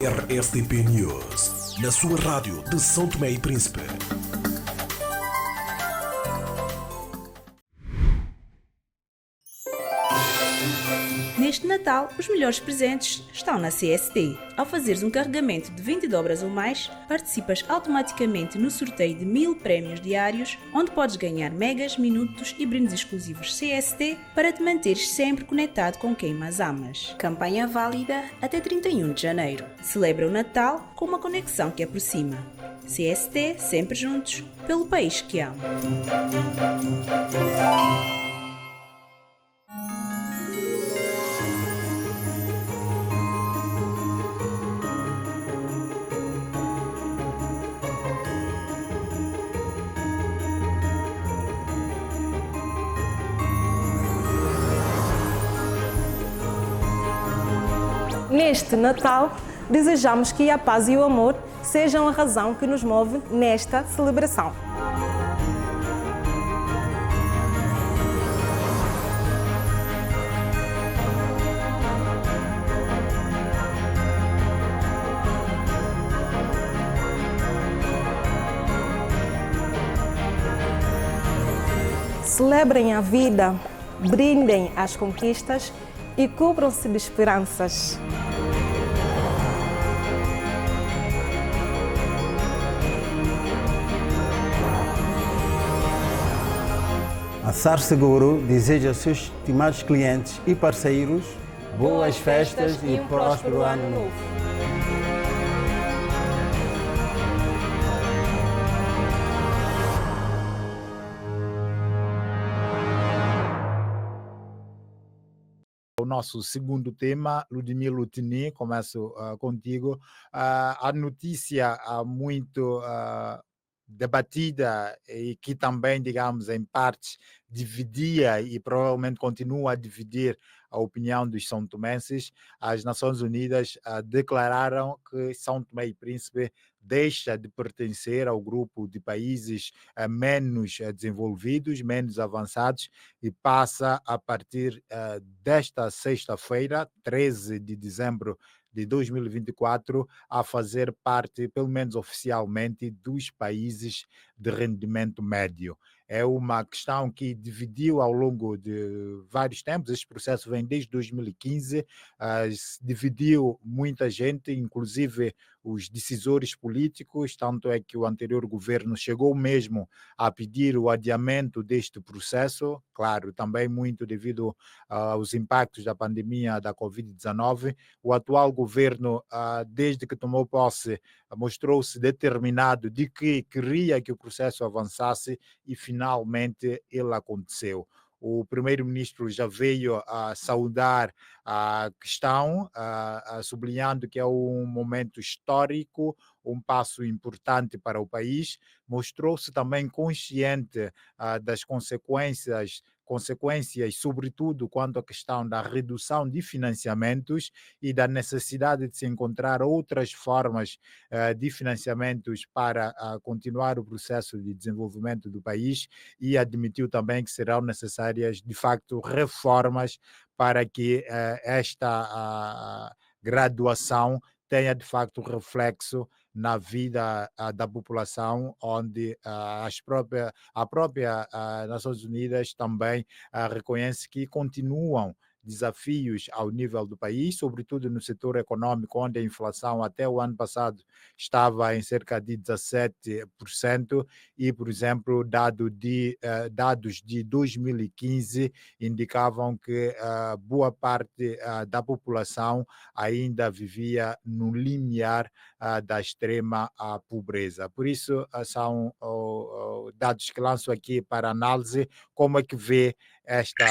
RSTP News, na sua rádio de São Tomé e Príncipe. Neste Natal, os melhores presentes estão na CST. Ao fazeres um carregamento de 20 dobras ou mais, participas automaticamente no sorteio de 1000 prémios diários, onde podes ganhar megas, minutos e brindes exclusivos CST para te manteres sempre conectado com quem mais amas. Campanha válida até 31 de janeiro. Celebra o Natal com uma conexão que aproxima. CST, sempre juntos, pelo país que amo. Neste Natal, desejamos que a paz e o amor sejam a razão que nos move nesta celebração. Celebrem a vida, brindem as conquistas e cubram-se de esperanças. A SAR Seguro deseja aos seus estimados clientes e parceiros boas festas e próspero ano novo. O nosso segundo tema, Ludmila Lutini, começo contigo. A notícia muito debatida e que também, digamos, em partes dividia e provavelmente continua a dividir a opinião dos são tomenses. As Nações Unidas declararam que São Tomé e Príncipe deixa de pertencer ao grupo de países menos desenvolvidos, menos avançados, e passa a partir desta sexta-feira, 13 de dezembro de 2024, a fazer parte, pelo menos oficialmente, dos países de rendimento médio. É uma questão que dividiu ao longo de vários tempos. Este processo vem desde 2015, dividiu muita gente, inclusive os decisores políticos, tanto é que o anterior governo chegou mesmo a pedir o adiamento deste processo, claro, também muito devido aos impactos da pandemia da Covid-19. O atual governo, desde que tomou posse, mostrou-se determinado de que queria que o processo avançasse e finalmente ele aconteceu. O primeiro-ministro já veio a saudar a questão, sublinhando que é um momento histórico, um passo importante para o país. Mostrou-se também consciente das consequências, sobretudo quanto à questão da redução de financiamentos e da necessidade de se encontrar outras formas de financiamentos para continuar o processo de desenvolvimento do país, e admitiu também que serão necessárias, de facto, reformas para que esta graduação tenha, de facto, reflexo na vida da população, onde a própria Nações Unidas também reconhece que continuam desafios ao nível do país, sobretudo no setor econômico, onde a inflação até o ano passado estava em cerca de 17%, e, por exemplo, dados de 2015 indicavam que boa parte da população ainda vivia no limiar da extrema pobreza. Por isso, são dados que lanço aqui para análise. Como é que vê esta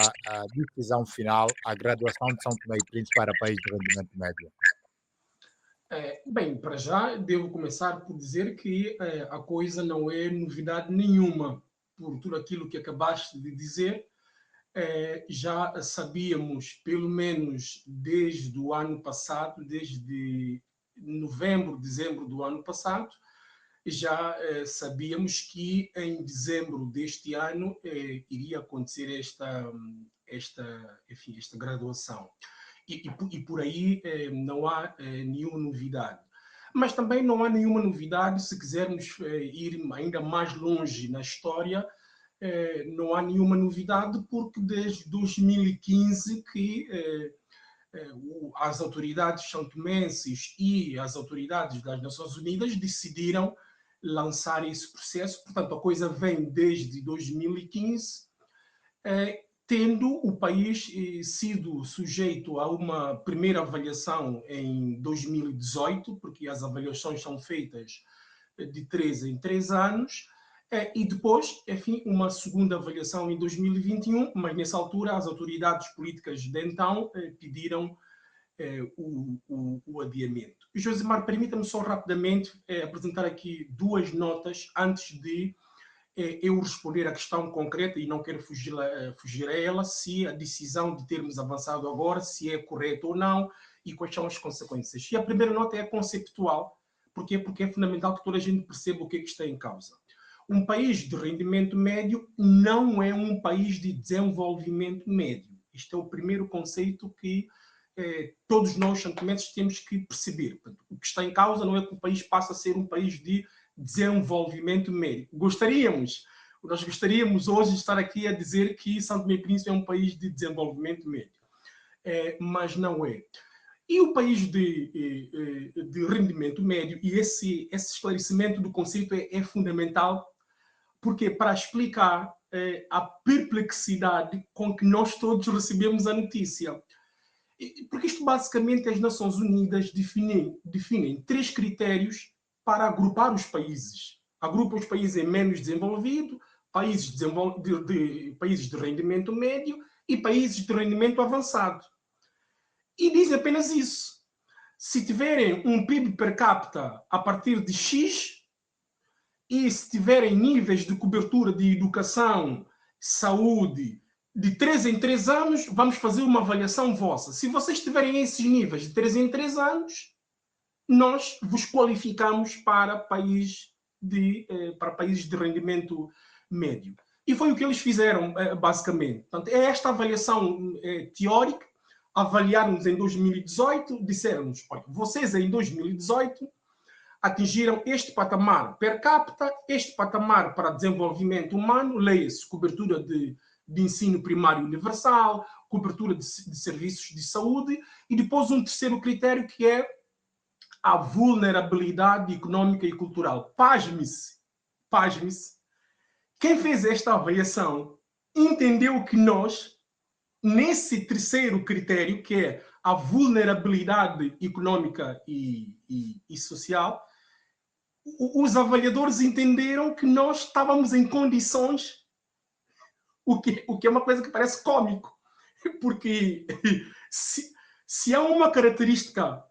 decisão final, a graduação de São Tomé e Príncipe para país de rendimento médio? Bem, para já devo começar por dizer que a coisa não é novidade nenhuma, por tudo aquilo que acabaste de dizer. Já sabíamos, pelo menos desde o ano passado, desde novembro, dezembro do ano passado, já sabíamos que em dezembro deste ano iria acontecer esta graduação. e por aí não há nenhuma novidade. Mas também não há nenhuma novidade se quisermos ir ainda mais longe na história. Não há nenhuma novidade porque desde 2015 que as autoridades santomenses e as autoridades das Nações Unidas decidiram lançar esse processo. Portanto, a coisa vem desde 2015, tendo o país sido sujeito a uma primeira avaliação em 2018, porque as avaliações são feitas de 3 em 3 anos, e depois, enfim, uma segunda avaliação em 2021, mas nessa altura as autoridades políticas de então pediram o adiamento. Josimar, permita-me só rapidamente apresentar aqui 2 notas antes de eu responder à questão concreta, e não quero fugir a ela, se a decisão de termos avançado agora, se é correta ou não, e quais são as consequências. E a primeira nota é conceptual. Porquê? Porque é fundamental que toda a gente perceba o que é que está em causa. Um país de rendimento médio não é um país de desenvolvimento médio. Isto é o primeiro conceito que todos nós, santomenses, temos que perceber. O que está em causa não é que o país passe a ser um país de desenvolvimento médio. Nós gostaríamos hoje de estar aqui a dizer que São Tomé e Príncipe é um país de desenvolvimento médio, mas não é. E o país de rendimento médio, e esse esclarecimento do conceito é fundamental, porque para explicar a perplexidade com que nós todos recebemos a notícia. Porque isto basicamente as Nações Unidas definem 3 critérios para agrupar os países. Agrupa os países em menos desenvolvido, países de rendimento médio e países de rendimento avançado. E diz apenas isso. Se tiverem um PIB per capita a partir de X, e se tiverem níveis de cobertura de educação, saúde, de 3 em 3 anos, vamos fazer uma avaliação vossa. Se vocês tiverem esses níveis de 3 em 3 anos, nós vos qualificamos para países de rendimento médio. E foi o que eles fizeram, basicamente. Portanto, é esta avaliação teórica. Avaliaram-nos em 2018, disseram-nos, olha, vocês em 2018 atingiram este patamar per capita, este patamar para desenvolvimento humano, leia-se cobertura de ensino primário universal, cobertura de serviços de saúde, e depois um terceiro critério que é a vulnerabilidade econômica e cultural. Pasme-se. Quem fez esta avaliação entendeu que nós, nesse terceiro critério, que é a vulnerabilidade econômica e social, os avaliadores entenderam que nós estávamos em condições, o que é uma coisa que parece cômico, porque se há uma característica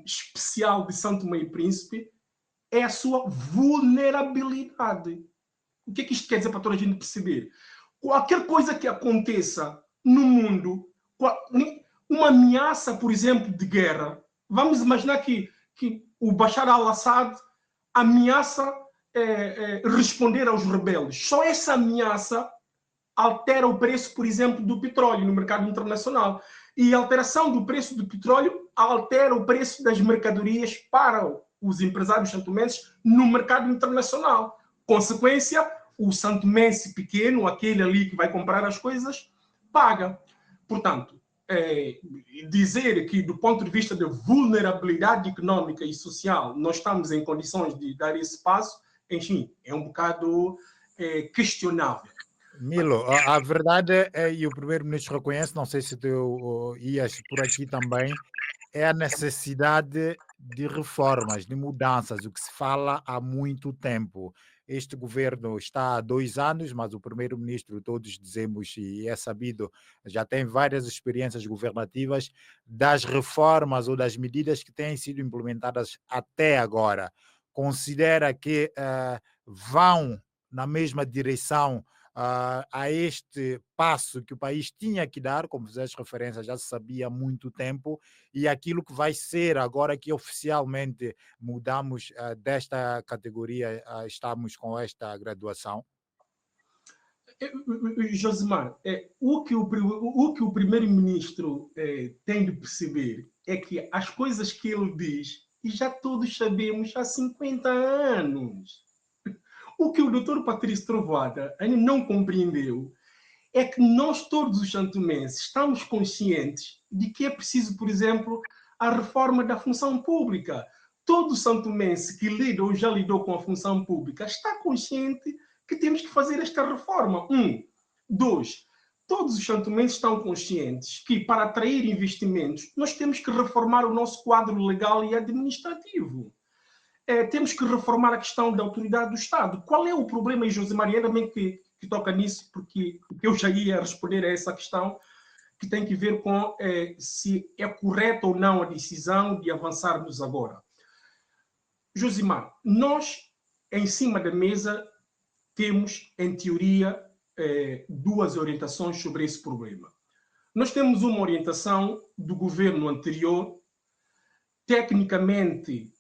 especial de São Tomé e Príncipe, é a sua vulnerabilidade. O que é que isto quer dizer para toda a gente perceber? Qualquer coisa que aconteça no mundo, uma ameaça, por exemplo, de guerra, vamos imaginar que o Bashar al-Assad ameaça responder aos rebeldes. Só essa ameaça altera o preço, por exemplo, do petróleo no mercado internacional. E a alteração do preço do petróleo altera o preço das mercadorias para os empresários santomenses no mercado internacional. Consequência, o santomense pequeno, aquele ali que vai comprar as coisas, paga. Portanto, dizer que, do ponto de vista de vulnerabilidade econômica e social, nós estamos em condições de dar esse passo, enfim, é um bocado questionável. Milo, a verdade é, e o primeiro-ministro reconhece, não sei se tu ias por aqui também, é a necessidade de reformas, de mudanças, o que se fala há muito tempo. Este governo está há 2 anos, mas o primeiro-ministro, todos dizemos, e é sabido, já tem várias experiências governativas das reformas ou das medidas que têm sido implementadas até agora. Considera que vão na mesma direção a este passo que o país tinha que dar, como fizeste referência, já se sabia há muito tempo, e aquilo que vai ser agora que oficialmente mudamos desta categoria, estamos com esta graduação? Josimar, o que o primeiro-ministro tem de perceber é que as coisas que ele diz, e já todos sabemos há 50 anos. O que o doutor Patrício Trovoada ainda não compreendeu é que nós, todos os santomenses, estamos conscientes de que é preciso, por exemplo, a reforma da função pública. Todo santomense que lida ou já lidou com a função pública está consciente que temos que fazer esta reforma. 2. Todos os santomenses estão conscientes que, para atrair investimentos, nós temos que reformar o nosso quadro legal e administrativo. Temos que reformar a questão da autoridade do Estado. Qual é o problema, e José Maria também que toca nisso, porque eu já ia responder a essa questão, que tem que ver com se é correta ou não a decisão de avançarmos agora. Josimar, nós, em cima da mesa, temos, em teoria, duas orientações sobre esse problema. Nós temos uma orientação do governo anterior, tecnicamente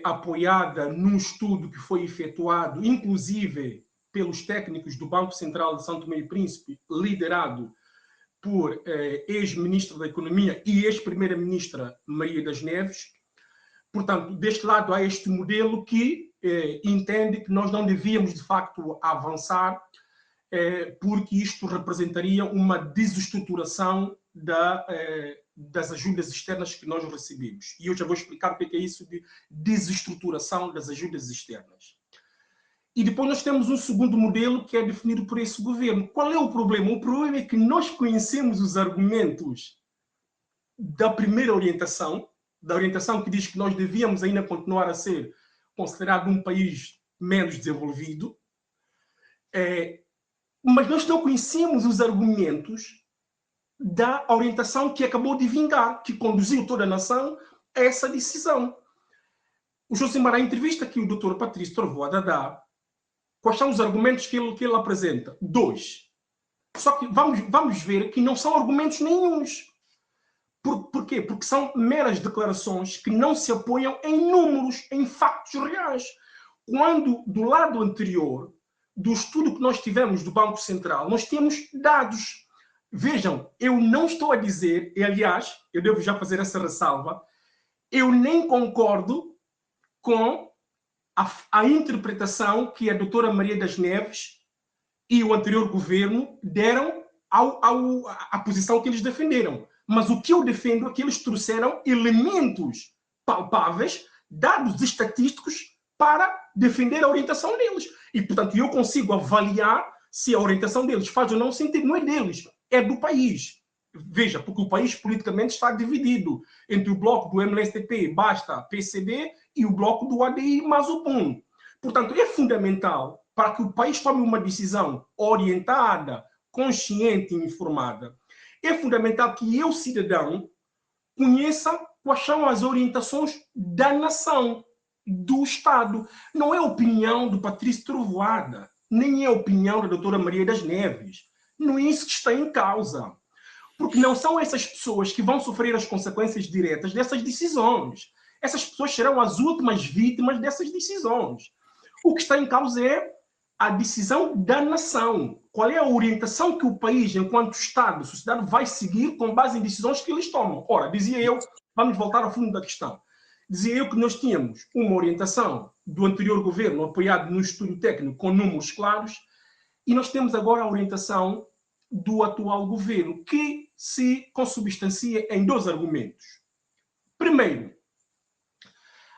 apoiada num estudo que foi efetuado, inclusive pelos técnicos do Banco Central de São Tomé e Príncipe, liderado por ex-ministro da Economia e ex-primeira-ministra Maria das Neves. Portanto, deste lado há este modelo que entende que nós não devíamos, de facto, avançar, porque isto representaria uma desestruturação das ajudas externas que nós recebemos. E eu já vou explicar o que é isso de desestruturação das ajudas externas. E depois nós temos um segundo modelo que é definido por esse governo. Qual é o problema? O problema é que nós conhecemos os argumentos da primeira orientação, da orientação que diz que nós devíamos ainda continuar a ser considerado um país menos desenvolvido, mas nós não conhecemos os argumentos da orientação que acabou de vingar, que conduziu toda a nação a essa decisão. O Josimar, a entrevista que o Dr. Patrício Trovoada dá, quais são os argumentos que ele apresenta? 2. Só que vamos ver que não são argumentos nenhuns. Por quê? Porque são meras declarações que não se apoiam em números, em factos reais. Quando, do lado anterior, do estudo que nós tivemos do Banco Central, nós temos dados. Vejam, eu não estou a dizer, e aliás, eu devo já fazer essa ressalva, eu nem concordo com a interpretação que a doutora Maria das Neves e o anterior governo deram à posição que eles defenderam. Mas o que eu defendo é que eles trouxeram elementos palpáveis, dados estatísticos, para defender a orientação deles. E, portanto, eu consigo avaliar se a orientação deles faz ou não sentido. Não é deles, é do país. Veja, porque o país politicamente está dividido entre o bloco do MLSTP, basta PCB, e o bloco do ADI, mais o PUN. Portanto, é fundamental para que o país tome uma decisão orientada, consciente e informada. É fundamental que eu, cidadão, conheça quais são as orientações da nação, do Estado. Não é a opinião do Patrício Trovoada, nem é a opinião da doutora Maria das Neves. Não é isso que está em causa. Porque não são essas pessoas que vão sofrer as consequências diretas dessas decisões. Essas pessoas serão as últimas vítimas dessas decisões. O que está em causa é a decisão da nação. Qual é a orientação que o país, enquanto Estado, sociedade, vai seguir com base em decisões que eles tomam? Ora, dizia eu, vamos voltar ao fundo da questão. Dizia eu que nós tínhamos uma orientação do anterior governo apoiado no estudo técnico com números claros e nós temos agora a orientação do atual governo que se consubstancia em 2 argumentos. Primeiro,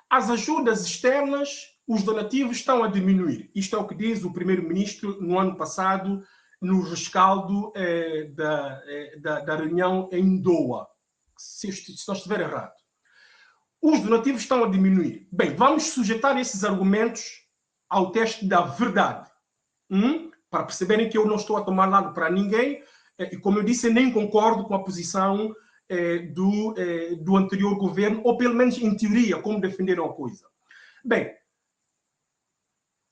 as ajudas externas, os donativos estão a diminuir. Isto é o que diz o primeiro-ministro no ano passado, no rescaldo da reunião em Doha, se não estiver errado. Os donativos estão a diminuir. Bem, vamos sujeitar esses argumentos ao teste da verdade. Para perceberem que eu não estou a tomar lado para ninguém, e como eu disse, eu nem concordo com a posição do anterior governo, ou pelo menos em teoria, como defenderam a coisa. Bem,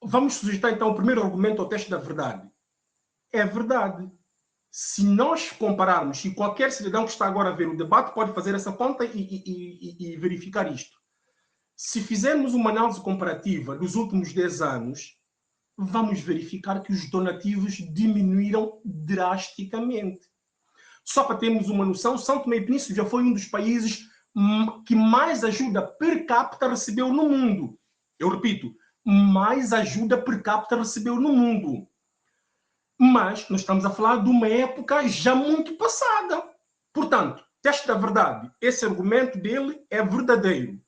vamos sujeitar então o primeiro argumento ao teste da verdade. É verdade. Se nós compararmos, e qualquer cidadão que está agora a ver o debate pode fazer essa conta e verificar isto. Se fizermos uma análise comparativa dos últimos 10 anos, vamos verificar que os donativos diminuíram drasticamente. Só para termos uma noção, São Tomé e Príncipe já foi um dos países que mais ajuda per capita recebeu no mundo. Eu repito, mais ajuda per capita recebeu no mundo. Mas nós estamos a falar de uma época já muito passada. Portanto, teste da verdade, esse argumento dele é verdadeiro.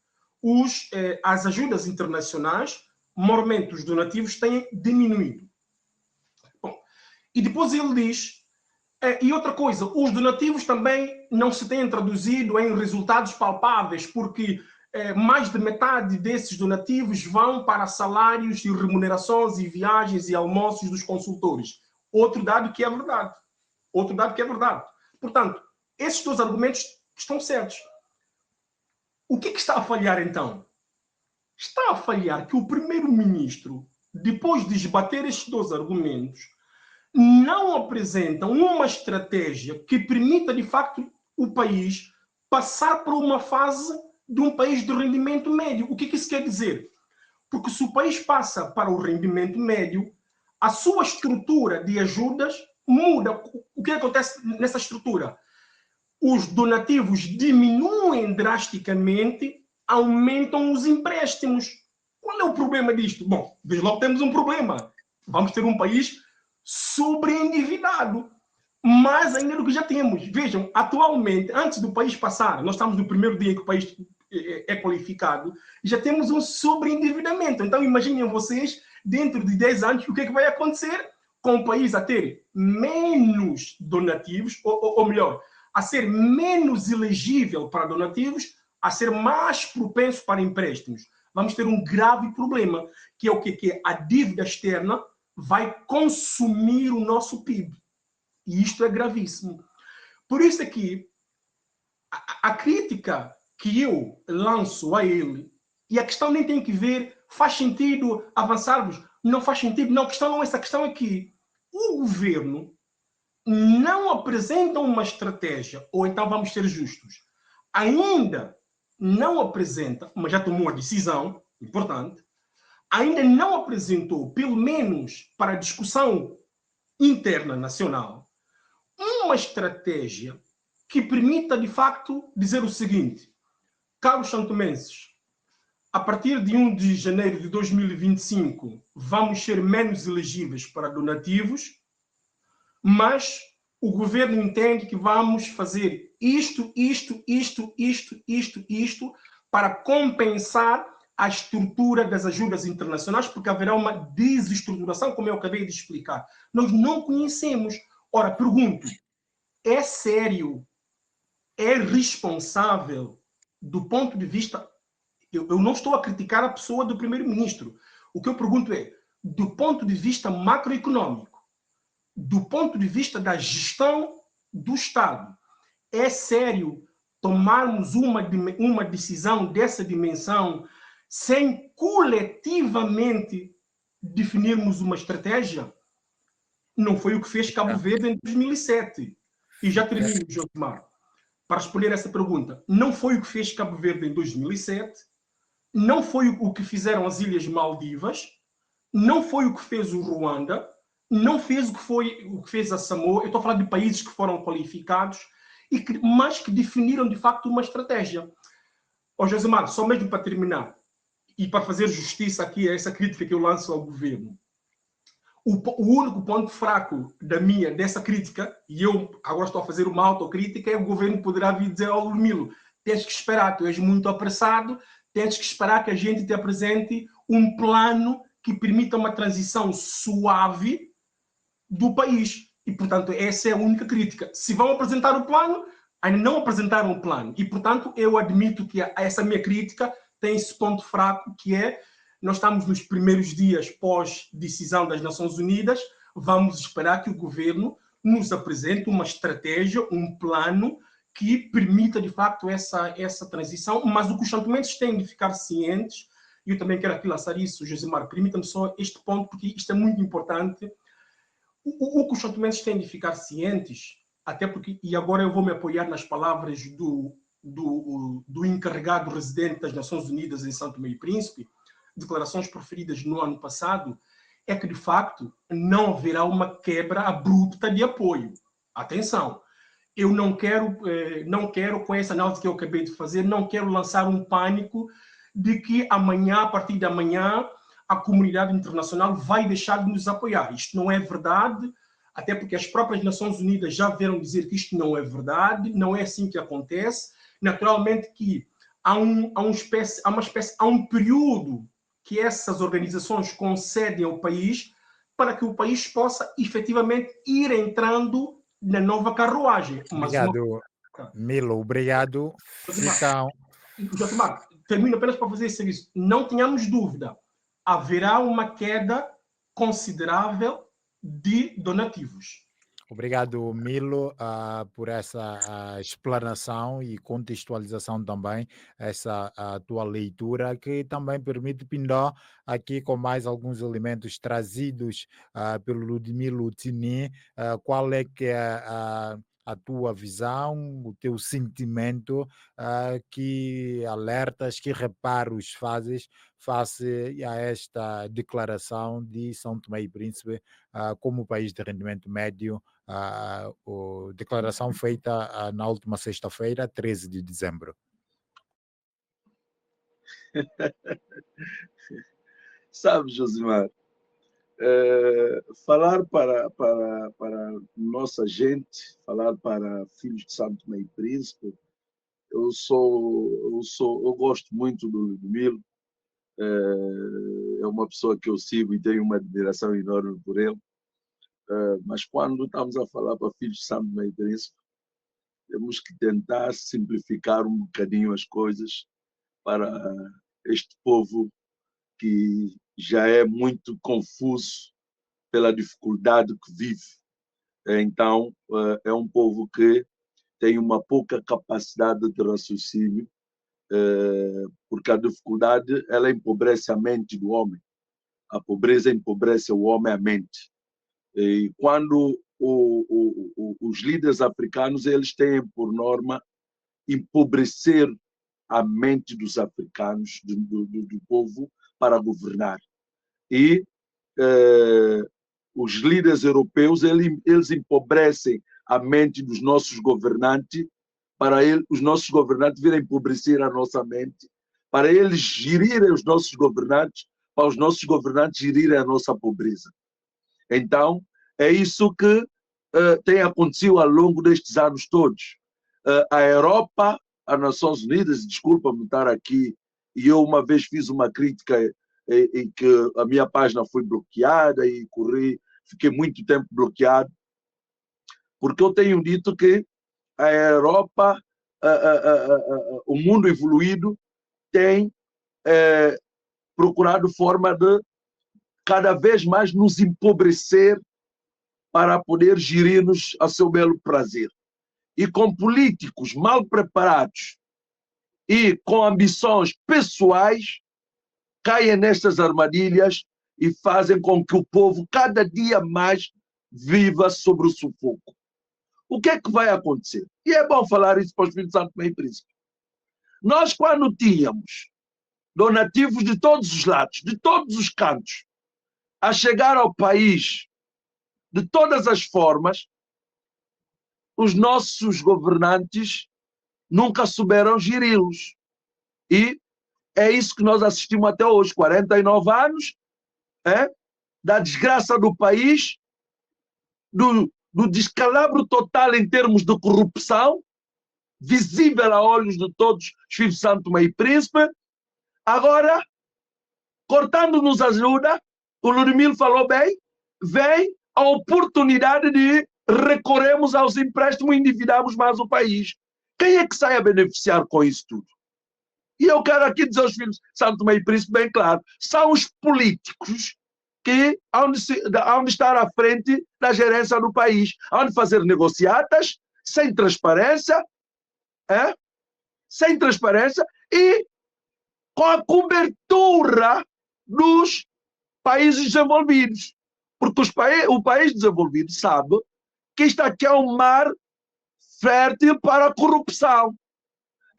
As ajudas internacionais, normalmente os donativos têm diminuído. Bom, e depois ele diz, e outra coisa, os donativos também não se têm traduzido em resultados palpáveis, porque mais de metade desses donativos vão para salários e remunerações e viagens e almoços dos consultores. Outro dado que é verdade. Outro dado que é verdade. Portanto, esses dois argumentos estão certos. O que está a falhar, então? Está a falhar que o primeiro-ministro, depois de esbater estes dois argumentos, não apresenta uma estratégia que permita, de facto, o país passar por uma fase de um país de rendimento médio. O que isso quer dizer? Porque se o país passa para o rendimento médio, a sua estrutura de ajudas muda. O que acontece nessa estrutura? Os donativos diminuem drasticamente, aumentam os empréstimos. Qual é o problema disto? Bom, desde logo temos um problema. Vamos ter um país sobreendividado. Mais ainda do que já temos. Vejam, atualmente, antes do país passar, nós estamos no primeiro dia em que o país é qualificado, já temos um sobreendividamento. Então, imaginem vocês, dentro de 10 anos, o que é que vai acontecer com o país a ter menos donativos, ou melhor, a ser menos elegível para donativos, a ser mais propenso para empréstimos. Vamos ter um grave problema, que é o quê? Que a dívida externa vai consumir o nosso PIB. E isto é gravíssimo. Por isso aqui, a crítica que eu lanço a ele, e a questão nem tem que ver, faz sentido avançarmos? Não faz sentido. Não, a questão não é essa. A questão é que o governo não apresenta uma estratégia, ou então vamos ser justos, ainda não apresenta, mas já tomou a decisão, importante, ainda não apresentou, pelo menos para a discussão interna nacional, uma estratégia que permita, de facto, dizer o seguinte: caros santomenses, a partir de 1 de janeiro de 2025, vamos ser menos elegíveis para donativos, mas o governo entende que vamos fazer isto para compensar a estrutura das ajudas internacionais, porque haverá uma desestruturação, como eu acabei de explicar. Nós não conhecemos. Ora, pergunto, é sério, é responsável do ponto de vista... Eu não estou a criticar a pessoa do primeiro-ministro. O que eu pergunto é, do ponto de vista macroeconômico, do ponto de vista da gestão do Estado, é sério tomarmos uma decisão dessa dimensão sem coletivamente definirmos uma estratégia? Não foi o que fez Cabo Verde em 2007. E já termino, Josmar, para responder essa pergunta. Não foi o que fez Cabo Verde em 2007, não foi o que fizeram as Ilhas Maldivas, não foi o que fez o Ruanda, não fez o que fez a Samoa. Eu estou a falar de países que foram qualificados, mas que definiram de facto uma estratégia. Josemar, só mesmo para terminar, e para fazer justiça aqui a essa crítica que eu lanço ao governo, o único ponto fraco dessa crítica, e eu agora estou a fazer uma autocrítica, é o governo poderá vir dizer ao Lumilo: tens que esperar, tu és muito apressado, tens que esperar que a gente te apresente um plano que permita uma transição suave do país. E, portanto, essa é a única crítica. Se vão apresentar o plano, ainda não apresentaram o plano. E, portanto, eu admito que essa minha crítica tem esse ponto fraco, que é: nós estamos nos primeiros dias pós-decisão das Nações Unidas, vamos esperar que o governo nos apresente uma estratégia, um plano que permita, de facto, essa transição. Mas o que os santomenses têm de ficar cientes, e eu também quero aqui lançar isso, Josemar, permita-me só este ponto, porque isto é muito importante. O que os santomenses têm de ficar cientes, até porque, e agora eu vou me apoiar nas palavras do encarregado residente das Nações Unidas em São Tomé e Príncipe, declarações proferidas no ano passado, é que, de facto, não haverá uma quebra abrupta de apoio. Atenção, eu não quero, com essa análise que eu acabei de fazer, não quero lançar um pânico de que amanhã, a partir de amanhã, a comunidade internacional vai deixar de nos apoiar. Isto não é verdade, até porque as próprias Nações Unidas já vieram dizer que isto não é verdade, não é assim que acontece. Naturalmente que há um período que essas organizações concedem ao país para que o país possa efetivamente ir entrando na nova carruagem. Obrigado, Milo. Obrigado. Josimar, termino apenas para fazer esse serviço. Não tenhamos dúvida, haverá uma queda considerável de donativos. Obrigado, Milo, por essa explanação e contextualização também, essa tua leitura, que também permite pindar aqui com mais alguns elementos trazidos pelo Ludmilo Tini. Qual é que é a tua visão, o teu sentimento, que alertas, que reparos fazes face a esta declaração de São Tomé e Príncipe como país de rendimento médio, a declaração feita na última sexta-feira, 13 de dezembro. Sabe, Josimar, falar para nossa gente, falar para filhos de São Tomé e Príncipe, eu gosto muito do Ludmilo, é uma pessoa que eu sigo e tenho uma admiração enorme por ele, mas quando estamos a falar para filhos de São Tomé e Príncipe, temos que tentar simplificar um bocadinho as coisas para este povo que já é muito confuso pela dificuldade que vive. Então, é um povo que tem uma pouca capacidade de raciocínio, porque a dificuldade ela empobrece a mente do homem. A pobreza empobrece o homem a mente. E quando os líderes africanos eles têm por norma empobrecer a mente dos africanos, do povo, para governar. E os líderes europeus eles empobrecem a mente dos nossos governantes, para os nossos governantes virem empobrecer a nossa mente, para eles gerirem os nossos governantes, para os nossos governantes gerirem a nossa pobreza. Então, é isso que tem acontecido ao longo destes anos todos. A Europa, as Nações Unidas, desculpa-me estar aqui, e eu uma vez fiz uma crítica em que a minha página foi bloqueada e fiquei muito tempo bloqueado, porque eu tenho dito que a Europa, o mundo evoluído, tem procurado forma de cada vez mais nos empobrecer para poder gerir-nos a seu belo prazer. E com políticos mal preparados e com ambições pessoais, caem nestas armadilhas e fazem com que o povo cada dia mais viva sobre o sufoco. O que é que vai acontecer? E é bom falar isso para os filhos de São Tomé e Príncipe. Nós, quando tínhamos donativos de todos os lados, de todos os cantos, a chegar ao país de todas as formas, os nossos governantes nunca souberam geri-los. E é isso que nós assistimos até hoje, 49 anos, da desgraça do país, do descalabro total em termos de corrupção, visível a olhos de todos os filhos de São Tomé e Príncipe. Agora, cortando-nos a ajuda, o Ludmilo falou bem, vem a oportunidade de recorrermos aos empréstimos e endividarmos mais o país. Quem é que sai a beneficiar com isso tudo? E eu quero aqui dizer aos filhos de São Tomé e Príncipe bem claro, são os políticos que hão de estar à frente da gerência do país, hão de fazer negociatas sem transparência, sem transparência e com a cobertura dos países desenvolvidos. Porque o país desenvolvido sabe que isto aqui é um mar fértil para a corrupção.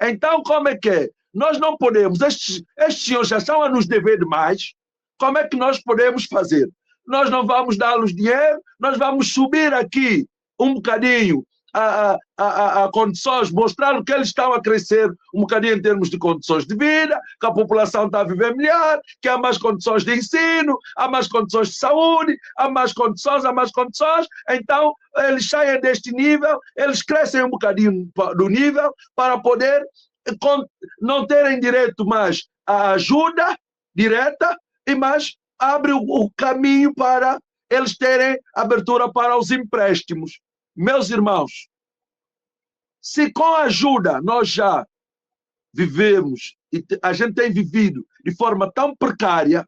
Então, como é que é? Nós não podemos, estes senhores já estão a nos dever demais, como é que nós podemos fazer? nós não vamos dar-los dinheiro, nós vamos subir aqui um bocadinho a condições, mostrar que eles estão a crescer um bocadinho em termos de condições de vida, que a população está a viver melhor, que há mais condições de ensino, há mais condições de saúde, há mais condições, então eles saem deste nível, eles crescem um bocadinho do nível para poder não terem direito mais à ajuda direta, e mais abre o caminho para eles terem abertura para os empréstimos. Meus irmãos, se com ajuda nós já vivemos, e a gente tem vivido de forma tão precária,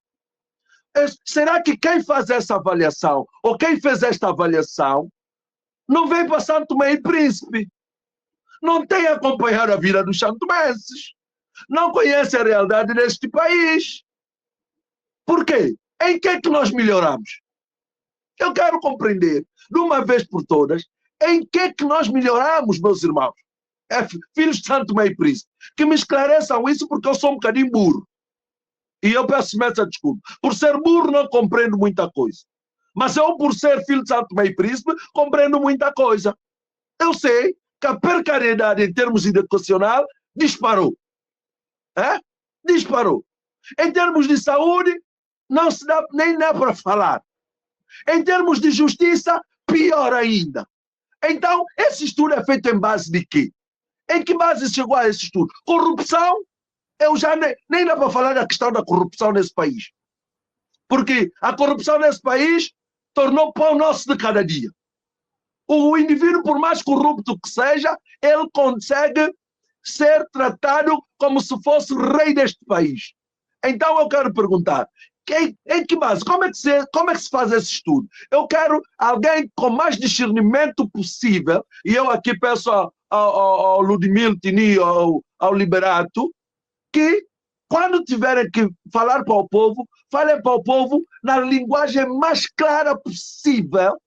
será que quem faz essa avaliação, ou quem fez esta avaliação, não vem para São Tomé e Príncipe? Não tem acompanhado a vida dos santomenses, não conhece a realidade deste país. Por quê? Em que é que nós melhoramos? Eu quero compreender, de uma vez por todas, em que é que nós melhoramos, meus irmãos? Filhos de Santo Tomé e Príncipe, que me esclareçam isso, porque eu sou um bocadinho burro. E eu peço imensa desculpa. Por ser burro não compreendo muita coisa. Mas eu, por ser filho de Santo Tomé e Príncipe, compreendo muita coisa. Eu sei que a precariedade em termos educacional disparou. Disparou. Em termos de saúde, não se dá, nem dá para falar. Em termos de justiça, pior ainda. Então, esse estudo é feito em base de quê? Em que base chegou a esse estudo? Corrupção? Eu já nem dá para falar da questão da corrupção nesse país. Porque a corrupção nesse país tornou pão nosso de cada dia. O indivíduo, por mais corrupto que seja, ele consegue ser tratado como se fosse rei deste país. Então eu quero perguntar, em que base? Como é que se faz esse estudo? Eu quero alguém com mais discernimento possível, e eu aqui peço ao Ludmilo Tini, ao Liberato, que quando tiverem que falar para o povo, falem para o povo na linguagem mais clara possível,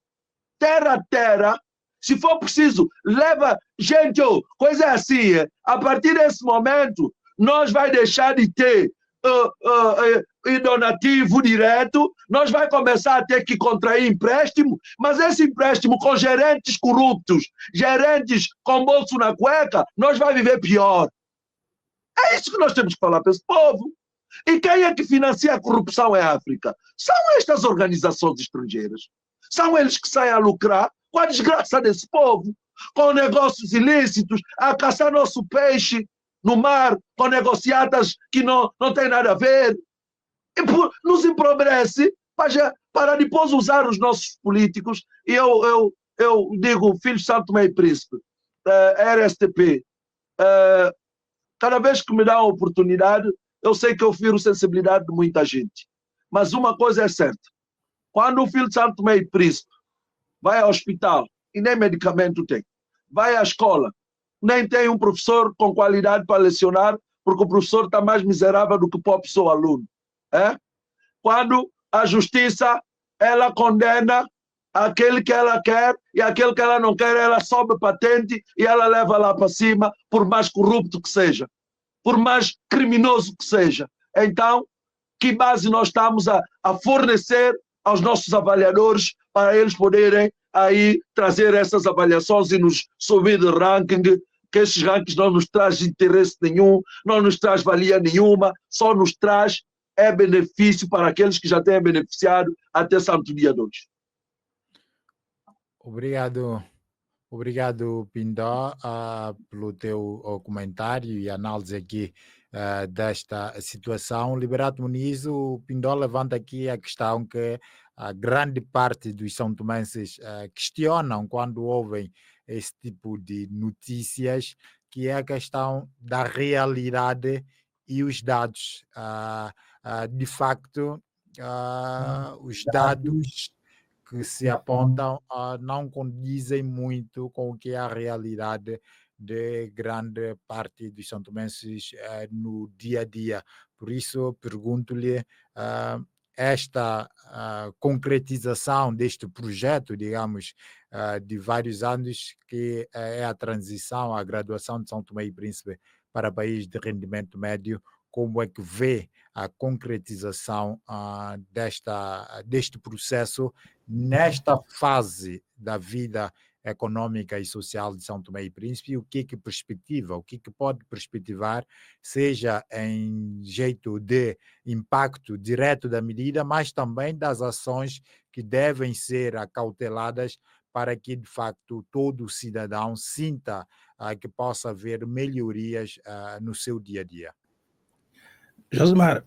terra a terra. Se for preciso, leva gente, coisa assim, a partir desse momento, nós vai deixar de ter donativo direto, nós vai começar a ter que contrair empréstimo, mas esse empréstimo com gerentes corruptos, gerentes com bolso na cueca, nós vai viver pior. É isso que nós temos que falar para esse povo. E quem é que financia a corrupção em África? São estas organizações estrangeiras. São eles que saem a lucrar com a desgraça desse povo, com negócios ilícitos, a caçar nosso peixe no mar, com negociatas que não têm nada a ver. E nos empobrece para depois usar os nossos políticos. E eu digo, filhos de Santo Tomé e Príncipe, RSTP, cada vez que me dá a oportunidade, eu sei que eu firo sensibilidade de muita gente. Mas uma coisa é certa, quando o filho de Santo Tomé e Príncipe vai ao hospital e nem medicamento tem, vai à escola, nem tem um professor com qualidade para lecionar, porque o professor está mais miserável do que o próprio seu aluno. Quando a justiça, ela condena aquele que ela quer e aquele que ela não quer, ela sobe patente e ela leva lá para cima, por mais corrupto que seja, por mais criminoso que seja. Então, que base nós estamos a fornecer aos nossos avaliadores para eles poderem aí trazer essas avaliações e nos subir de ranking, que esses rankings não nos traz interesse nenhum, não nos traz valia nenhuma, só nos traz benefício para aqueles que já têm beneficiado até Santo Dia 2. Obrigado, Pindó, pelo teu comentário e análise aqui desta situação. Liberato Muniz, o Pindó levanta aqui a questão que a grande parte dos são-tomenses questionam quando ouvem esse tipo de notícias, que é a questão da realidade e os dados. De facto, os dados que se apontam não condizem muito com o que é a realidade de grande parte dos santomenses no dia a dia. Por isso, pergunto-lhe esta concretização deste projeto, digamos, de vários anos, que é a transição, a graduação de São Tomé e Príncipe para país de rendimento médio, como é que vê a concretização deste processo nesta fase da vida econômica e social de São Tomé e Príncipe, o que perspectiva, o que pode perspectivar, seja em jeito de impacto direto da medida, mas também das ações que devem ser acauteladas para que, de facto, todo cidadão sinta que possa haver melhorias no seu dia a dia. Josemar,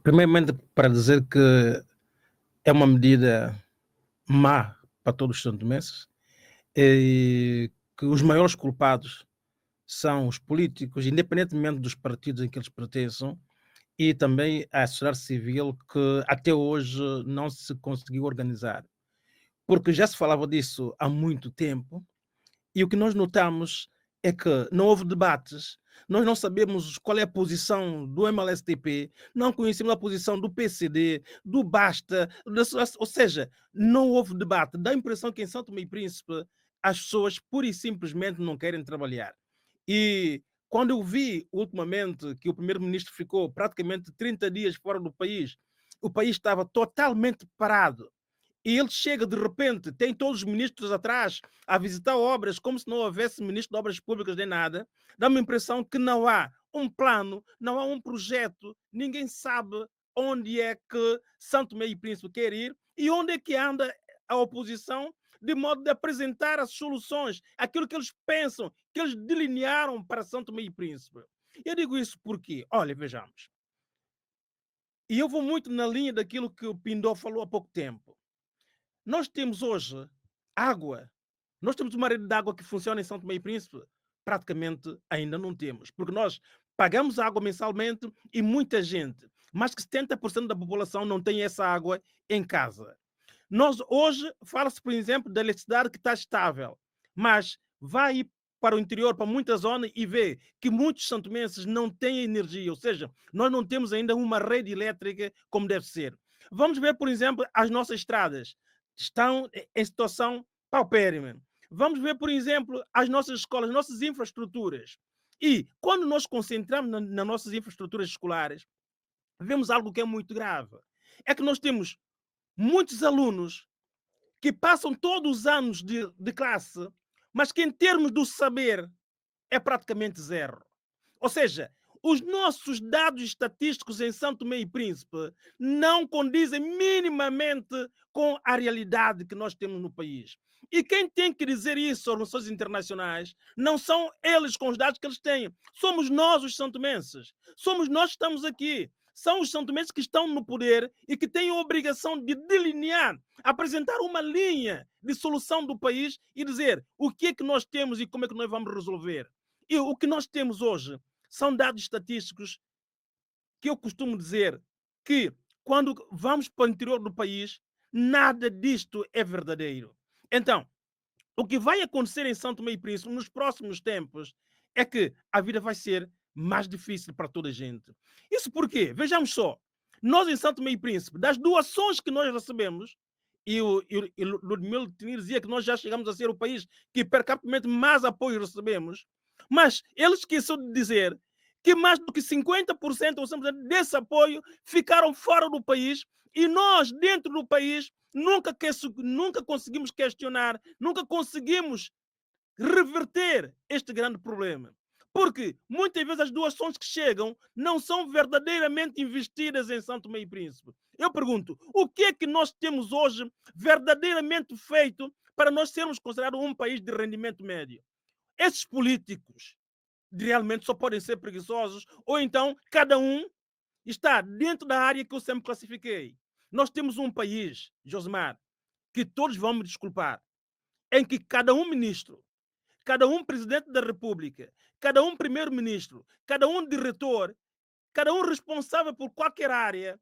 primeiramente para dizer que é uma medida má para todos os santomenses, e que os maiores culpados são os políticos, independentemente dos partidos em que eles pertençam, e também a sociedade civil, que até hoje não se conseguiu organizar. Porque já se falava disso há muito tempo, e o que nós notamos é que não houve debates, nós não sabemos qual é a posição do MLSTP, não conhecemos a posição do PCD, do Basta, ou seja, não houve debate. Dá a impressão que em São Tomé e Príncipe as pessoas pura e simplesmente não querem trabalhar. E quando eu vi ultimamente que o primeiro-ministro ficou praticamente 30 dias fora do país, o país estava totalmente parado. E ele chega de repente, tem todos os ministros atrás a visitar obras, como se não houvesse ministro de obras públicas nem nada. Dá-me a impressão que não há um plano, não há um projeto, ninguém sabe onde é que São Tomé e Príncipe quer ir e onde é que anda a oposição, de modo de apresentar as soluções, aquilo que eles pensam, que eles delinearam para São Tomé e Príncipe. Eu digo isso porque, olha, vejamos, e eu vou muito na linha daquilo que o Pindó falou há pouco tempo. Nós temos hoje água, nós temos uma rede de água que funciona em São Tomé e Príncipe? Praticamente ainda não temos, porque nós pagamos água mensalmente e muita gente, mais que 70% da população não tem essa água em casa. Nós hoje, fala-se, por exemplo, da eletricidade que está estável, mas vai para o interior, para muitas zonas, e vê que muitos santomenses não têm energia, ou seja, nós não temos ainda uma rede elétrica como deve ser. Vamos ver, por exemplo, as nossas estradas estão em situação paupérrima. Vamos ver, por exemplo, as nossas escolas, as nossas infraestruturas. E quando nós concentramos nas nossas infraestruturas escolares, vemos algo que é muito grave. É que nós temos muitos alunos que passam todos os anos de classe, mas que em termos do saber é praticamente zero. Ou seja, os nossos dados estatísticos em São Tomé e Príncipe não condizem minimamente com a realidade que nós temos no país. E quem tem que dizer isso às organizações internacionais não são eles com os dados que eles têm. Somos nós, os santomenses. Somos nós que estamos aqui. São os santomenses que estão no poder e que têm a obrigação de delinear, apresentar uma linha de solução do país e dizer o que é que nós temos e como é que nós vamos resolver. E o que nós temos hoje são dados estatísticos que eu costumo dizer que quando vamos para o interior do país, nada disto é verdadeiro. Então, o que vai acontecer em São Tomé e Príncipe nos próximos tempos é que a vida vai ser mais difícil para toda a gente. Isso porque, vejamos só, nós em São Tomé e Príncipe, das doações que nós recebemos, e o Ludmilo Tinir dizia que nós já chegamos a ser o país que per capita mais apoio recebemos, mas ele esqueceu de dizer que mais do que 50% ou 100% desse apoio ficaram fora do país e nós, dentro do país, nunca conseguimos questionar, nunca conseguimos reverter este grande problema. Porque muitas vezes as doações que chegam não são verdadeiramente investidas em São Tomé e Príncipe. Eu pergunto, o que é que nós temos hoje verdadeiramente feito para nós sermos considerados um país de rendimento médio? Esses políticos realmente só podem ser preguiçosos ou então cada um está dentro da área que eu sempre classifiquei. Nós temos um país, Josemar, que todos vão me desculpar, em que cada um ministro, cada um presidente da República, cada um primeiro-ministro, cada um diretor, cada um responsável por qualquer área,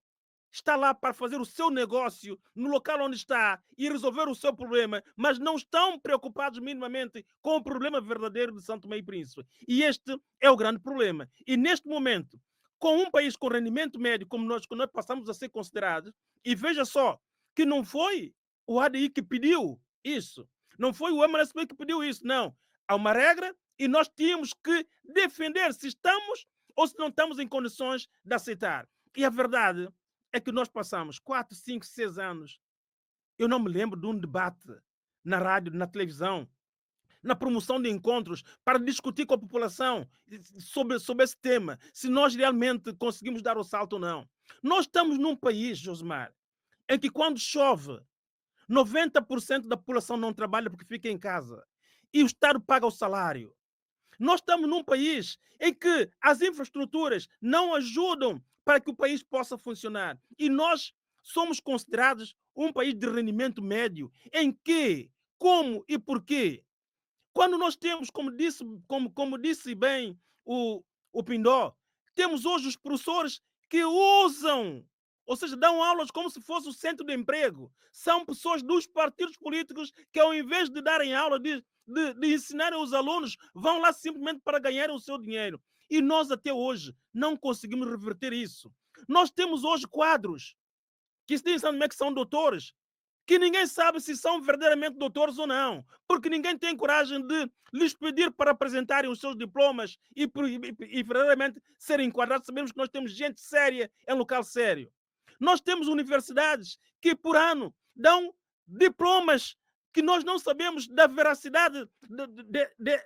está lá para fazer o seu negócio no local onde está e resolver o seu problema, mas não estão preocupados minimamente com o problema verdadeiro de São Tomé e Príncipe. E este é o grande problema. E neste momento, com um país com rendimento médio como nós, que nós passamos a ser considerados, e veja só, que não foi o ADI que pediu isso, não foi o MLSP que pediu isso, não. Há uma regra e nós tínhamos que defender se estamos ou se não estamos em condições de aceitar. E a verdade é que nós passamos 4, 5, 6 anos. Eu não me lembro de um debate na rádio, na televisão, na promoção de encontros para discutir com a população sobre esse tema, se nós realmente conseguimos dar o salto ou não. Nós estamos num país, Josemar, em que quando chove, 90% da população não trabalha porque fica em casa e o Estado paga o salário. Nós estamos num país em que as infraestruturas não ajudam para que o país possa funcionar. E nós somos considerados um país de rendimento médio. Em que, como e porquê? Quando nós temos, como disse bem o Pindó, temos hoje os professores que usam, ou seja, dão aulas como se fosse o centro de emprego. São pessoas dos partidos políticos que, ao invés de darem aula, de ensinarem os alunos, vão lá simplesmente para ganharem o seu dinheiro. E nós até hoje não conseguimos reverter isso. Nós temos hoje quadros que se dizem que são doutores, que ninguém sabe se são verdadeiramente doutores ou não, porque ninguém tem coragem de lhes pedir para apresentarem os seus diplomas e verdadeiramente serem enquadrados. Sabemos que nós temos gente séria em local sério. Nós temos universidades que por ano dão diplomas que nós não sabemos da veracidade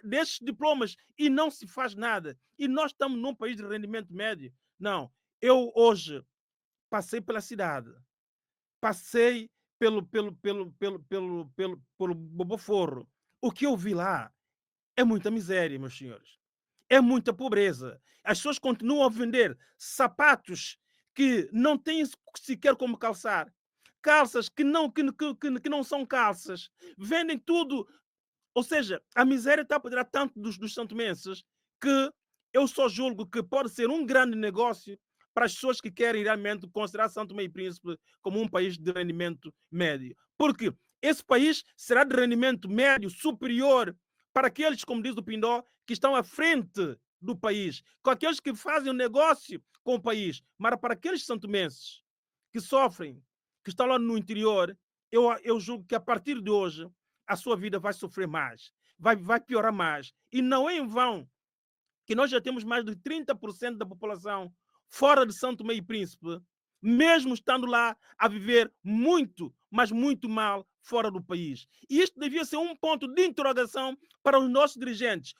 destes diplomas e não se faz nada. E nós estamos num país de rendimento médio. Não, eu hoje passei pela cidade, passei pelo Boboforro. O que eu vi lá é muita miséria, meus senhores. É muita pobreza. As pessoas continuam a vender sapatos que não têm sequer como calçar. Calças que não são calças. Vendem tudo. Ou seja, a miséria está a apoderar tanto dos santomenses que eu só julgo que pode ser um grande negócio para as pessoas que querem realmente considerar São Tomé e Príncipe como um país de rendimento médio. Porque esse país será de rendimento médio superior para aqueles, como diz o Pindó, que estão à frente do país, com aqueles que fazem o negócio com o país. Mas para aqueles santomenses que sofrem, que estão lá no interior, eu julgo que a partir de hoje a sua vida vai sofrer mais, vai piorar mais. E não é em vão que nós já temos mais de 30% da população fora de São Tomé e Príncipe, mesmo estando lá a viver muito, mas muito mal fora do país. E isto devia ser um ponto de interrogação para os nossos dirigentes.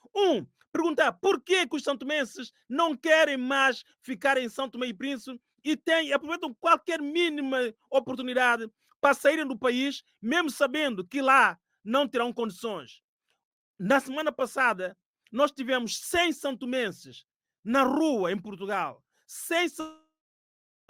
Perguntar por que os santomenses não querem mais ficar em São Tomé e Príncipe e aproveitam qualquer mínima oportunidade para saírem do país, mesmo sabendo que lá não terão condições. Na semana passada, nós tivemos 100 santomenses na rua em Portugal. 100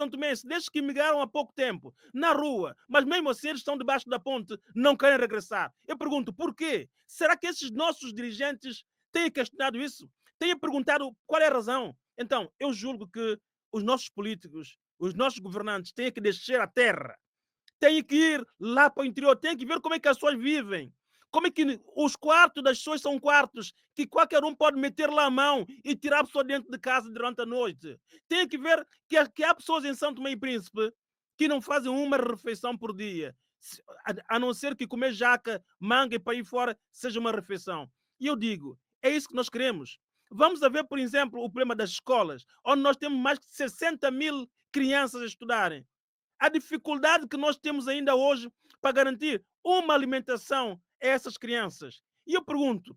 santomenses, desde que migraram há pouco tempo, na rua, mas mesmo assim eles estão debaixo da ponte, não querem regressar. Eu pergunto, por quê? Será que esses nossos dirigentes têm questionado isso? Têm perguntado qual é a razão? Então, eu julgo que os nossos políticos, os nossos governantes têm que descer à terra, têm que ir lá para o interior, têm que ver como é que as pessoas vivem. Como é que os quartos das pessoas são quartos que qualquer um pode meter lá a mão e tirar a pessoa dentro de casa durante a noite? Tem que ver que há pessoas em São Tomé e Príncipe que não fazem uma refeição por dia, a não ser que comer jaca, manga e para ir fora seja uma refeição. E eu digo, é isso que nós queremos. Vamos ver, por exemplo, o problema das escolas, onde nós temos mais de 60 mil crianças a estudarem. A dificuldade que nós temos ainda hoje para garantir uma alimentação a essas crianças. E eu pergunto,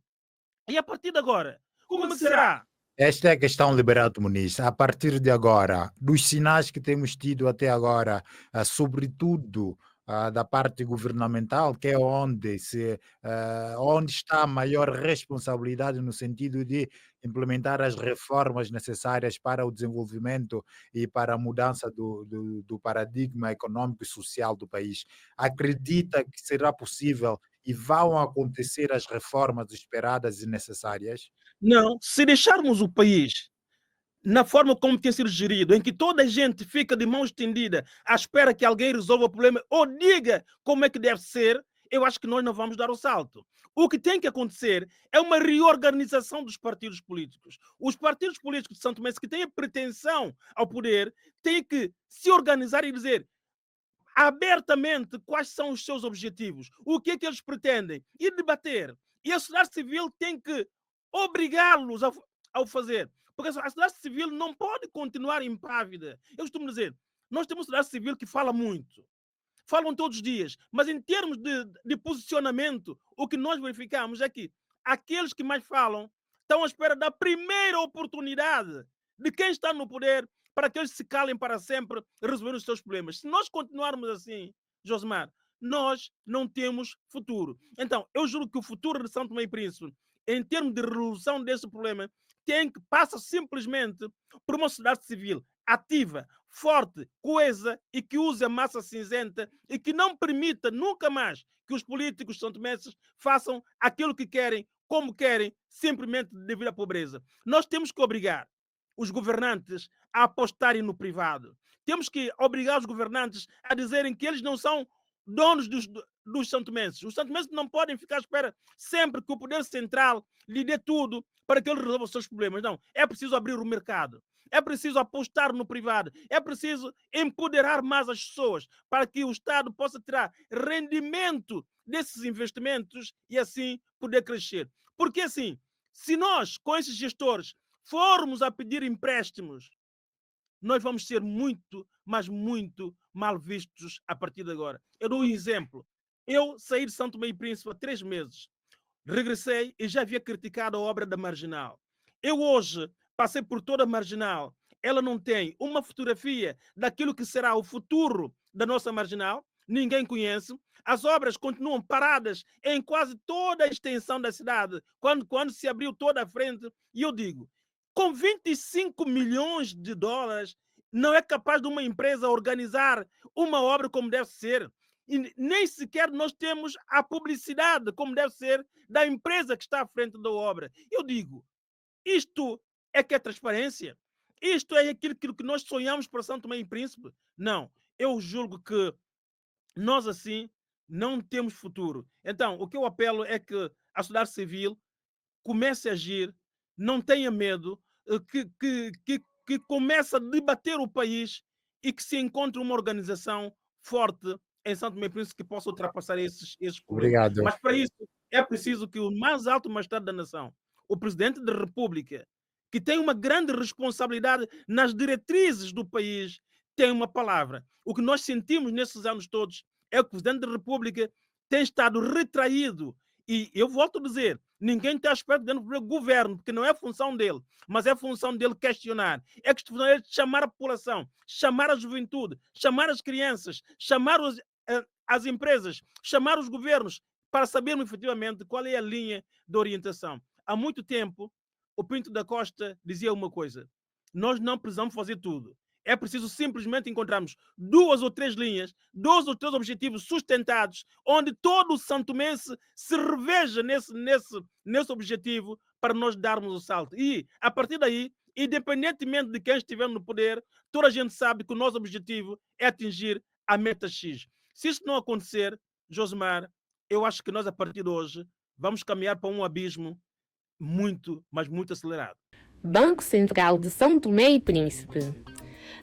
e a partir de agora, como será? Esta é a questão, Liberato Muniz. A partir de agora, dos sinais que temos tido até agora, sobretudo da parte governamental, que é onde está a maior responsabilidade no sentido de implementar as reformas necessárias para o desenvolvimento e para a mudança do paradigma econômico e social do país. Acredita que será possível e vão acontecer as reformas esperadas e necessárias? Não, se deixarmos o país na forma como tem sido gerido, em que toda a gente fica de mão estendida à espera que alguém resolva o problema ou diga como é que deve ser, eu acho que nós não vamos dar o salto. O que tem que acontecer é uma reorganização dos partidos políticos. Os partidos políticos de São Tomé que têm a pretensão ao poder têm que se organizar e dizer abertamente quais são os seus objetivos, o que é que eles pretendem, e debater. E a sociedade civil tem que obrigá-los ao fazer. Porque a sociedade civil não pode continuar impávida. Eu costumo dizer, nós temos uma sociedade civil que fala muito. Falam todos os dias. Mas em termos de posicionamento, o que nós verificamos é que aqueles que mais falam estão à espera da primeira oportunidade de quem está no poder para que eles se calem para sempre e resolver os seus problemas. Se nós continuarmos assim, Josemar, nós não temos futuro. Então, eu juro que o futuro de São Tomé e Príncipe, em termos de resolução desse problema, passa simplesmente por uma sociedade civil ativa, forte, coesa e que use a massa cinzenta e que não permita nunca mais que os políticos são-tomenses façam aquilo que querem, como querem, simplesmente devido à pobreza. Nós temos que obrigar os governantes a apostarem no privado. Temos que obrigar os governantes a dizerem que eles não são donos dos santomenses. Os santomenses não podem ficar à espera sempre que o poder central lhe dê tudo para que ele resolva os seus problemas. Não, é preciso abrir o mercado. É preciso apostar no privado. É preciso empoderar mais as pessoas para que o Estado possa tirar rendimento desses investimentos e assim poder crescer. Porque assim, se nós, com esses gestores, formos a pedir empréstimos, nós vamos ser muito, mas muito mal vistos a partir de agora. Eu dou um exemplo. Eu saí de São Tomé e Príncipe há 3 meses. Regressei e já havia criticado a obra da Marginal. Eu hoje passei por toda a Marginal. Ela não tem uma fotografia daquilo que será o futuro da nossa Marginal. Ninguém conhece. As obras continuam paradas em quase toda a extensão da cidade, quando se abriu toda a frente. E eu digo, com 25 milhões de dólares, não é capaz de uma empresa organizar uma obra como deve ser. E nem sequer nós temos a publicidade como deve ser da empresa que está à frente da obra. Eu digo, isto é que é transparência? Isto é aquilo que nós sonhamos para São Tomé e Príncipe? Não. Eu julgo que nós assim não temos futuro. Então, o que eu apelo é que a sociedade civil comece a agir, não tenha medo, que comece a debater o país e que se encontre uma organização forte em São Tomé e Príncipe que possa ultrapassar esses problemas. Obrigado. Mas para isso é preciso que o mais alto magistrado da nação, o Presidente da República, que tem uma grande responsabilidade nas diretrizes do país, tenha uma palavra. O que nós sentimos nesses anos todos é que o Presidente da República tem estado retraído. E eu volto a dizer, ninguém está à espera do governo, porque não é função dele, mas é função dele questionar. É questão dele chamar a população, chamar a juventude, chamar as crianças, chamar as empresas, chamar os governos, para sabermos efetivamente qual é a linha de orientação. Há muito tempo, o Pinto da Costa dizia uma coisa, nós não precisamos fazer tudo. É preciso simplesmente encontrarmos 2 ou 3 linhas, 2 ou 3 objetivos sustentados, onde todo o santomense se reveja nesse objetivo para nós darmos o salto. E, a partir daí, independentemente de quem estiver no poder, toda a gente sabe que o nosso objetivo é atingir a meta X. Se isso não acontecer, Josemar, eu acho que nós, a partir de hoje, vamos caminhar para um abismo muito, mas muito acelerado. Banco Central de São Tomé e Príncipe.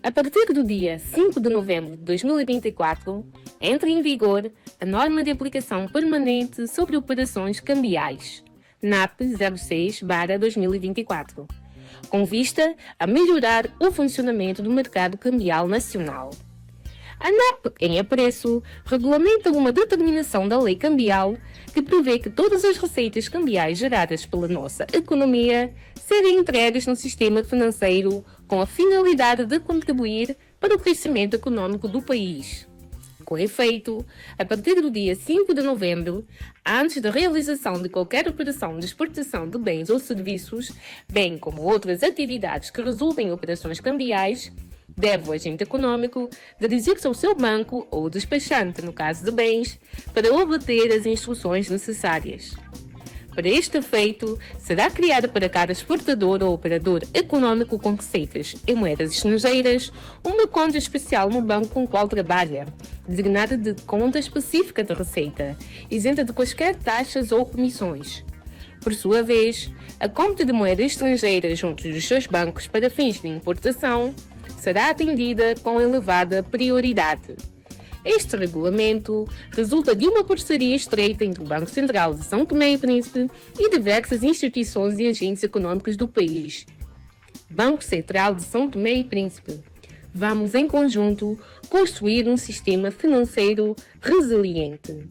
A partir do dia 5 de novembro de 2024, entra em vigor a norma de aplicação permanente sobre operações cambiais, NAP 06/2024, com vista a melhorar o funcionamento do mercado cambial nacional. A NAP, em apreço, regulamenta uma determinação da lei cambial que prevê que todas as receitas cambiais geradas pela nossa economia serem entregues no sistema financeiro com a finalidade de contribuir para o crescimento econômico do país. Com efeito, a partir do dia 5 de novembro, antes da realização de qualquer operação de exportação de bens ou serviços, bem como outras atividades que resultem em operações cambiais, deve o agente econômico dirigir-se ao seu banco ou despachante, no caso de bens, para obter as instruções necessárias. Para este efeito, será criada para cada exportador ou operador econômico com receitas em moedas estrangeiras uma conta especial no banco com o qual trabalha, designada de conta específica de receita, isenta de quaisquer taxas ou comissões. Por sua vez, a conta de moeda estrangeira junto dos seus bancos para fins de importação será atendida com elevada prioridade. Este regulamento resulta de uma parceria estreita entre o Banco Central de São Tomé e Príncipe e diversas instituições e agentes econômicos do país. Banco Central de São Tomé e Príncipe. Vamos, em conjunto, construir um sistema financeiro resiliente.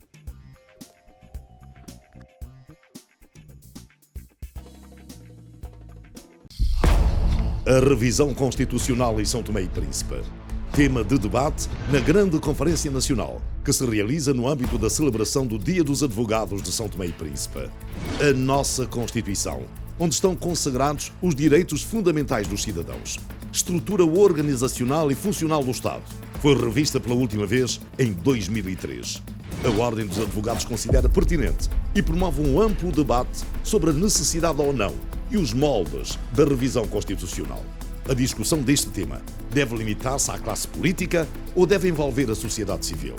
A revisão constitucional em São Tomé e Príncipe. Tema de debate na Grande Conferência Nacional, que se realiza no âmbito da celebração do Dia dos Advogados de São Tomé e Príncipe. A nossa Constituição, onde estão consagrados os direitos fundamentais dos cidadãos. Estrutura organizacional e funcional do Estado. Foi revista pela última vez em 2003. A Ordem dos Advogados considera pertinente e promove um amplo debate sobre a necessidade ou não e os moldes da revisão constitucional. A discussão deste tema deve limitar-se à classe política ou deve envolver a sociedade civil?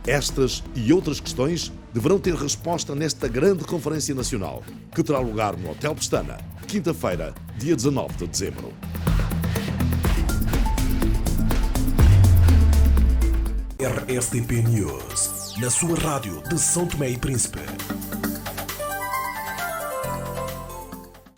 Estas e outras questões deverão ter resposta nesta grande Conferência Nacional, que terá lugar no Hotel Pestana, quinta-feira, dia 19 de dezembro. RSTP News, na sua rádio de São Tomé e Príncipe.